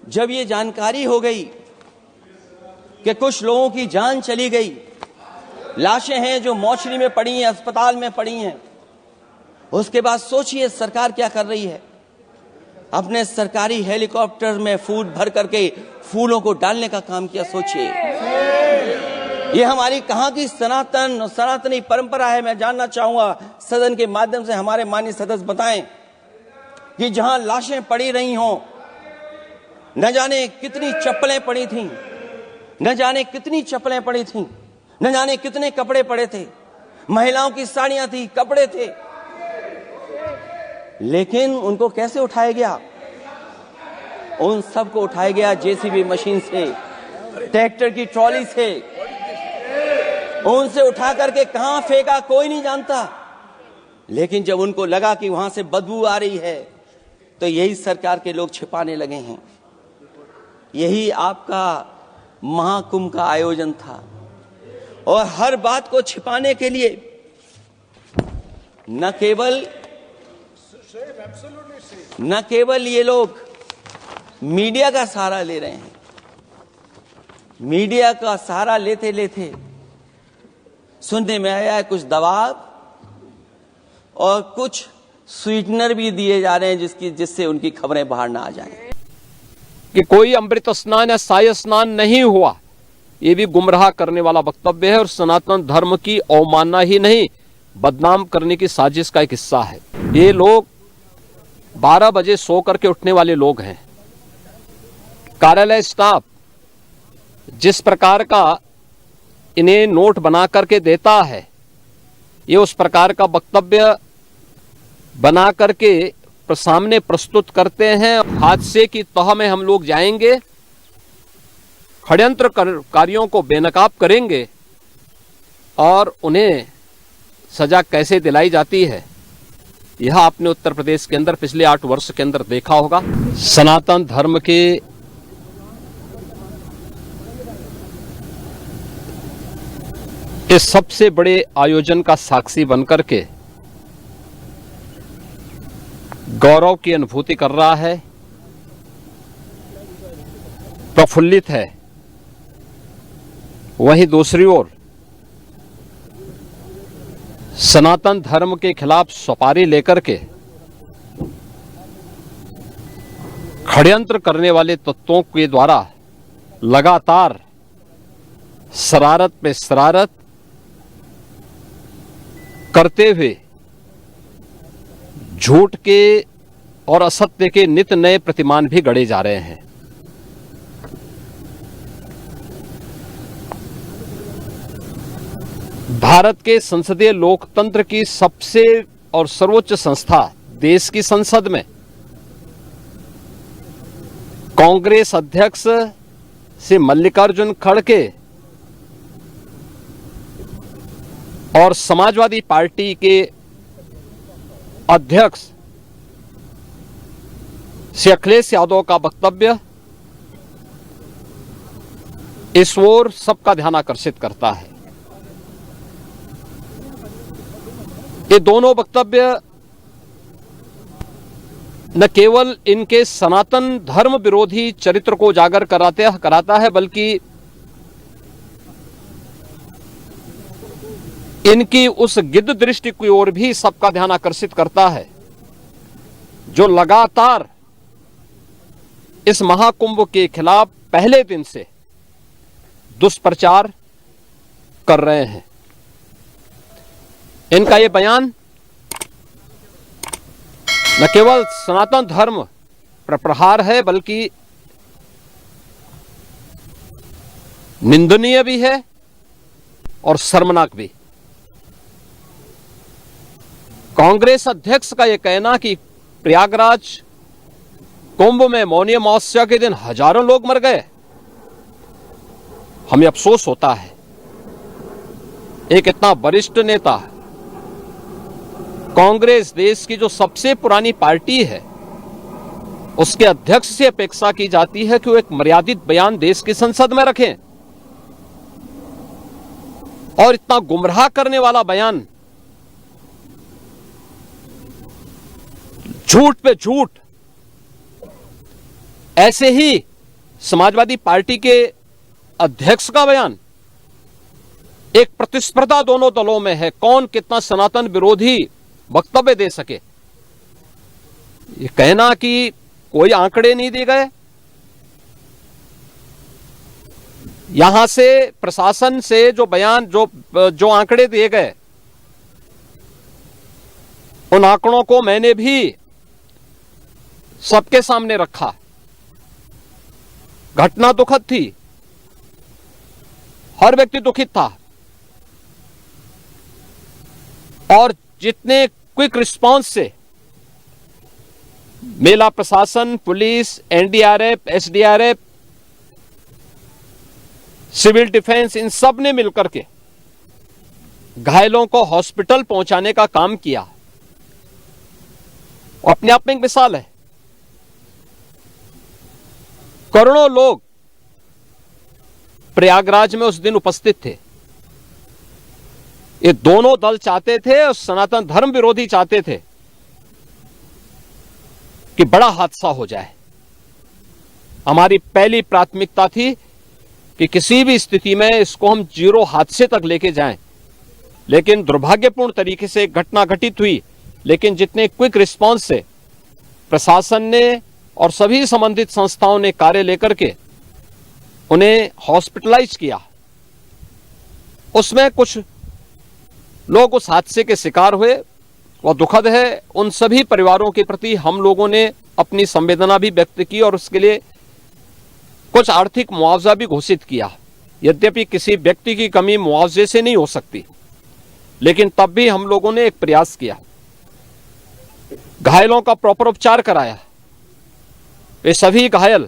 जब ये जानकारी हो गई कि कुछ लोगों की जान चली गई, लाशें हैं जो मोर्चरी में पड़ी हैं, अस्पताल में पड़ी हैं, उसके बाद सोचिए सरकार क्या कर रही है। अपने सरकारी हेलीकॉप्टर में फूड भर करके फूलों को डालने का काम किया। सोचिए, ये हमारी कहां की सनातनी परंपरा है। मैं जानना चाहूंगा सदन के माध्यम से हमारे माननीय सदस्य बताएं कि जहां लाशें पड़ी रही हों, न जाने कितनी चप्पलें पड़ी थीं, न जाने कितनी चप्पलें पड़ी थीं, न जाने कितने कपड़े पड़े थे, महिलाओं की साड़ियां थी, कपड़े थे, लेकिन उनको कैसे उठाया गया? उन सबको उठाया गया जेसीबी मशीन से, ट्रैक्टर की ट्रॉली से। उनसे उठा करके कहां फेंका कोई नहीं जानता, लेकिन जब उनको लगा कि वहां से बदबू आ रही है तो यही सरकार के लोग छिपाने लगे हैं। यही आपका महाकुंभ का आयोजन था, और हर बात को छिपाने के लिए न केवल ये लोग मीडिया का सहारा ले रहे हैं, मीडिया का सहारा लेते लेते सुनने में आया है कुछ दबाव और कुछ स्वीटनर भी दिए जा रहे हैं जिससे उनकी खबरें बाहर ना आ जाएं। कि कोई अमृत स्नान या साय स्नान नहीं हुआ, ये भी गुमराह करने वाला वक्तव्य है और सनातन धर्म की अवमानना ही नहीं, बदनाम करने की साजिश का एक हिस्सा है। ये लोग 12 बजे सो करके उठने वाले लोग हैं। कार्यालय स्टाफ जिस प्रकार का इन्हें नोट बना करके देता है, ये उस प्रकार का वक्तव्य बना करके सामने प्रस्तुत करते हैं। हादसे की तह में हम लोग जाएंगे, षड्यंत्रकारियों को बेनकाब करेंगे और उन्हें सजा कैसे दिलाई जाती है, यह आपने उत्तर प्रदेश के अंदर पिछले 8 वर्ष के अंदर देखा होगा। सनातन धर्म के इस सबसे बड़े आयोजन का साक्षी बनकर के गौरव की अनुभूति कर रहा है, प्रफुल्लित है। वहीं दूसरी ओर सनातन धर्म के खिलाफ सपारी लेकर के षड्यंत्र करने वाले तत्वों के द्वारा लगातार शरारत पे शरारत करते हुए झूठ के और असत्य के नित नए प्रतिमान भी गढ़े जा रहे हैं। भारत के संसदीय लोकतंत्र की सबसे और सर्वोच्च संस्था देश की संसद में कांग्रेस अध्यक्ष से मल्लिकार्जुन खड़गे और समाजवादी पार्टी के अध्यक्ष श्री अखिलेश यादव का वक्तव्य इस ओर सबका ध्यान आकर्षित करता है। ये दोनों वक्तव्य न केवल इनके सनातन धर्म विरोधी चरित्र को उजागर कराता है, बल्कि इनकी उस गिद्ध दृष्टि की ओर भी सबका ध्यान आकर्षित करता है, जो लगातार इस महाकुंभ के खिलाफ पहले दिन से दुष्प्रचार कर रहे हैं। इनका यह बयान न केवल सनातन धर्म पर प्रहार है, बल्कि निंदनीय भी है और शर्मनाक भी। कांग्रेस अध्यक्ष का यह कहना कि प्रयागराज कुंभ में मौनी अमावस्या के दिन हजारों लोग मर गए, हमें अफसोस होता है। एक इतना वरिष्ठ नेता, कांग्रेस देश की जो सबसे पुरानी पार्टी है, उसके अध्यक्ष से अपेक्षा की जाती है कि वो एक मर्यादित बयान देश की संसद में रखें, और इतना गुमराह करने वाला बयान, झूठ पे झूठ ऐसे ही समाजवादी पार्टी के अध्यक्ष का बयान एक प्रतिस्पर्धा दोनों दलों में है, कौन कितना सनातन विरोधी वक्तव्य दे सके। ये कहना कि कोई आंकड़े नहीं दिए गए, यहां से प्रशासन से जो बयान जो आंकड़े दिए गए, उन आंकड़ों को मैंने भी सबके सामने रखा। घटना दुखद थी, हर व्यक्ति दुखित था, और जितने क्विक रिस्पांस से मेला प्रशासन, police, NDRF, SDRF, civil defence, इन सब ने मिलकर के घायलों को हॉस्पिटल पहुंचाने का काम किया, अपने आप में एक मिसाल है। करोड़ों लोग प्रयागराज में उस दिन उपस्थित थे। ये दोनों दल चाहते थे और सनातन धर्म विरोधी चाहते थे कि बड़ा हादसा हो जाए। हमारी पहली प्राथमिकता थी कि किसी भी स्थिति में इसको हम जीरो हादसे तक लेके जाएं, लेकिन दुर्भाग्यपूर्ण तरीके से घटना घटित हुई। लेकिन जितने क्विक रिस्पांस से प्रशासन ने और सभी संबंधित संस्थाओं ने कार्य लेकर के उन्हें हॉस्पिटलाइज किया, उसमें कुछ लोग उस हादसे के शिकार हुए, वह दुखद है। उन सभी परिवारों के प्रति हम लोगों ने अपनी संवेदना भी व्यक्त की और उसके लिए कुछ आर्थिक मुआवजा भी घोषित किया। यद्यपि किसी व्यक्ति की कमी मुआवजे से नहीं हो सकती, लेकिन तब भी हम लोगों ने एक प्रयास किया, घायलों का प्रॉपर उपचार कराया। वे सभी घायल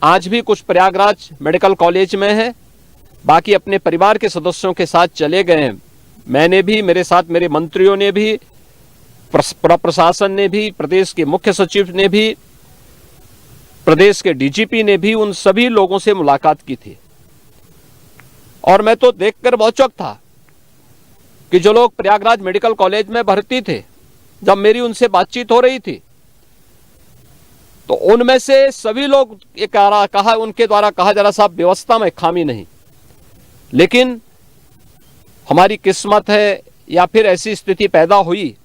आज भी कुछ प्रयागराज मेडिकल कॉलेज में हैं, बाकी अपने परिवार के सदस्यों के साथ चले गए हैं। मैंने भी, मेरे साथ मेरे मंत्रियों ने भी, प्रशासन ने भी, प्रदेश के मुख्य सचिव ने भी, प्रदेश के डीजीपी ने भी उन सभी लोगों से मुलाकात की थी। और मैं तो देखकर बहुत चौंक था कि जो लोग प्रयागराज मेडिकल कॉलेज में भर्ती थे, जब मेरी उनसे बातचीत हो रही थी तो उनमें से सभी लोग ये कहा, उनके द्वारा कहा जा रहा, साहब व्यवस्था में खामी नहीं, लेकिन हमारी किस्मत है या फिर ऐसी स्थिति पैदा हुई।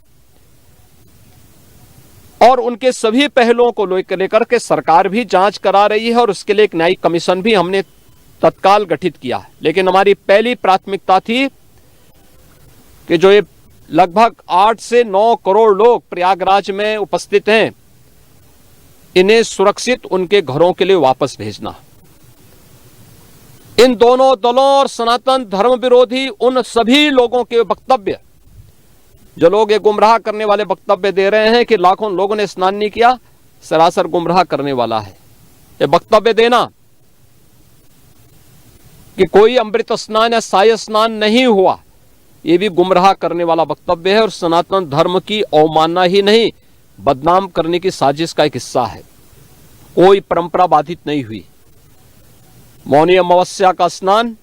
और उनके सभी पहलुओं को लेकर के सरकार भी जांच करा रही है और उसके लिए एक न्यायिक कमीशन भी हमने तत्काल गठित किया। लेकिन हमारी पहली प्राथमिकता थी कि जो ये लगभग 8 से 9 करोड़ लोग प्रयागराज में उपस्थित हैं, इन्हें सुरक्षित उनके घरों के लिए वापस भेजना। इन दोनों दलों और सनातन धर्म विरोधी उन सभी लोगों के वक्तव्य, जो लोग ये गुमराह करने वाले वक्तव्य दे रहे हैं कि लाखों लोगों ने स्नान नहीं किया, सरासर गुमराह करने वाला है। ये वक्तव्य देना कि कोई अमृत स्नान या साय स्नान नहीं हुआ, ये भी गुमराह करने वाला वक्तव्य है और सनातन धर्म की अवमानना ही नहीं, बदनाम करने की साजिश का एक हिस्सा है। कोई परंपरा बाधित नहीं हुई। मौनी अमावस्या का स्नान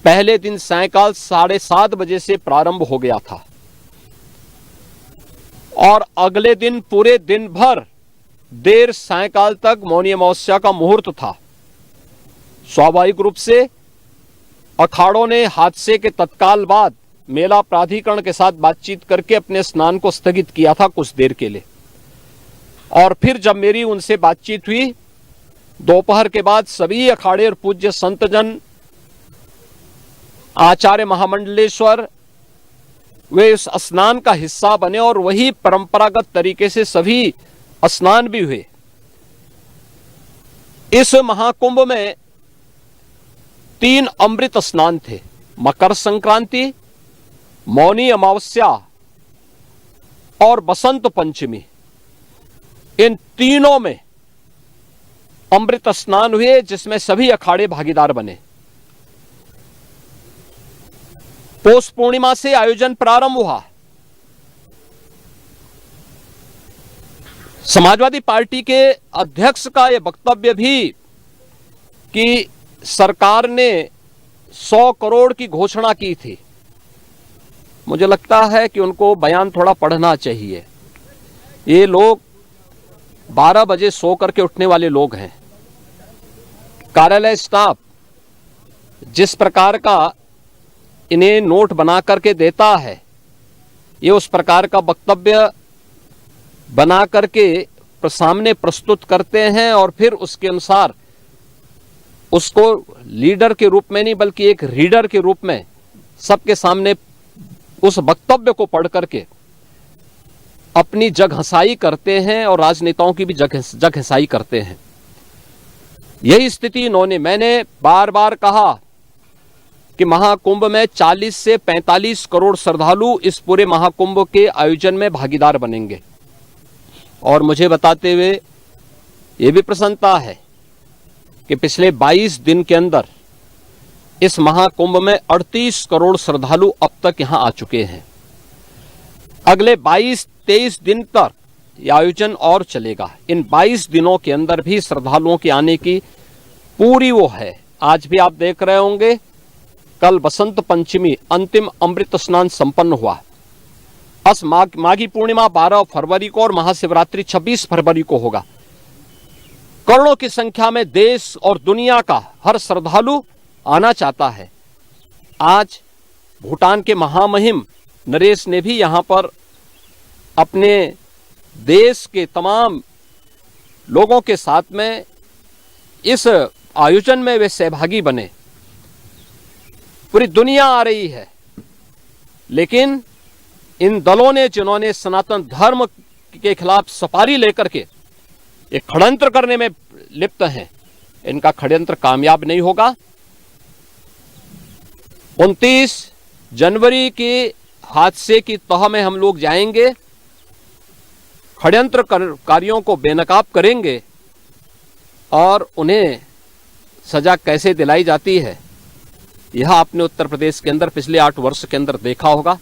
पहले दिन सायंकाल 7:30 बजे से प्रारंभ हो गया था और अगले दिन पूरे दिन भर देर सायंकाल तक मौनी अमावस्या का मुहूर्त था। स्वाभाविक रूप से अखाड़ों ने हादसे के तत्काल बाद मेला प्राधिकरण के साथ बातचीत करके अपने स्नान को स्थगित किया था कुछ देर के लिए। और फिर जब मेरी उनसे बातचीत हुई दोपहर के बाद, सभी अखाड़े और पूज्य संतजन, आचार्य महामंडलेश्वर, वे इस स्नान का हिस्सा बने और वही परंपरागत तरीके से सभी स्नान भी हुए। इस महाकुंभ में 3 अमृत स्नान थे, मकर संक्रांति, मौनी अमावस्या और बसंत पंचमी। इन तीनों में अमृत स्नान हुए जिसमें सभी अखाड़े भागीदार बने। पौष पूर्णिमा से आयोजन प्रारंभ हुआ। समाजवादी पार्टी के अध्यक्ष का यह वक्तव्य भी कि सरकार ने 100 करोड़ की घोषणा की थी, मुझे लगता है कि उनको बयान थोड़ा पढ़ना चाहिए। ये लोग 12 बजे सो करके उठने वाले लोग हैं। कार्यालय स्टाफ जिस प्रकार का इन्हें नोट बना करके देता है, ये उस प्रकार का वक्तव्य बना करके सामने प्रस्तुत करते हैं और फिर उसके अनुसार उसको लीडर के रूप में नहीं बल्कि एक रीडर के रूप में सबके सामने उस वक्तव्य को पढ़ करके अपनी जगहंसाई करते हैं और राजनेताओं की भी जगहंसाई करते हैं। यही स्थिति मैंने बार बार कहा कि महाकुंभ में 40 से 45 करोड़ श्रद्धालु इस पूरे महाकुंभ के आयोजन में भागीदार बनेंगे। और मुझे बताते हुए ये भी प्रसन्नता है कि पिछले 22 दिन के अंदर इस महाकुंभ में 38 करोड़ श्रद्धालु अब तक यहां आ चुके हैं। अगले 22-23 दिन तक यह आयोजन और चलेगा। इन 22 दिनों के अंदर भी श्रद्धालुओं के आने की पूरी वो है। आज भी आप देख रहे होंगे, कल बसंत पंचमी अंतिम अमृत स्नान संपन्न हुआ। माघी पूर्णिमा 12 फरवरी को और महाशिवरात्रि 26 फरवरी को होगा। करोड़ों की संख्या में देश और दुनिया का हर श्रद्धालु आना चाहता है। आज भूटान के महामहिम नरेश ने भी यहां पर अपने देश के तमाम लोगों के साथ में इस आयोजन में वे सहभागी बने। पूरी दुनिया आ रही है, लेकिन इन दलों ने जिन्होंने सनातन धर्म के खिलाफ सपारी लेकर के एक षड्यंत्र करने में लिप्त हैं, इनका षड्यंत्र कामयाब नहीं होगा। 29 जनवरी के हादसे की तह में हम लोग जाएंगे, षड्यंत्रकारियों को बेनकाब करेंगे और उन्हें सजा कैसे दिलाई जाती है, यह आपने उत्तर प्रदेश के अंदर पिछले 8 वर्ष के अंदर देखा होगा।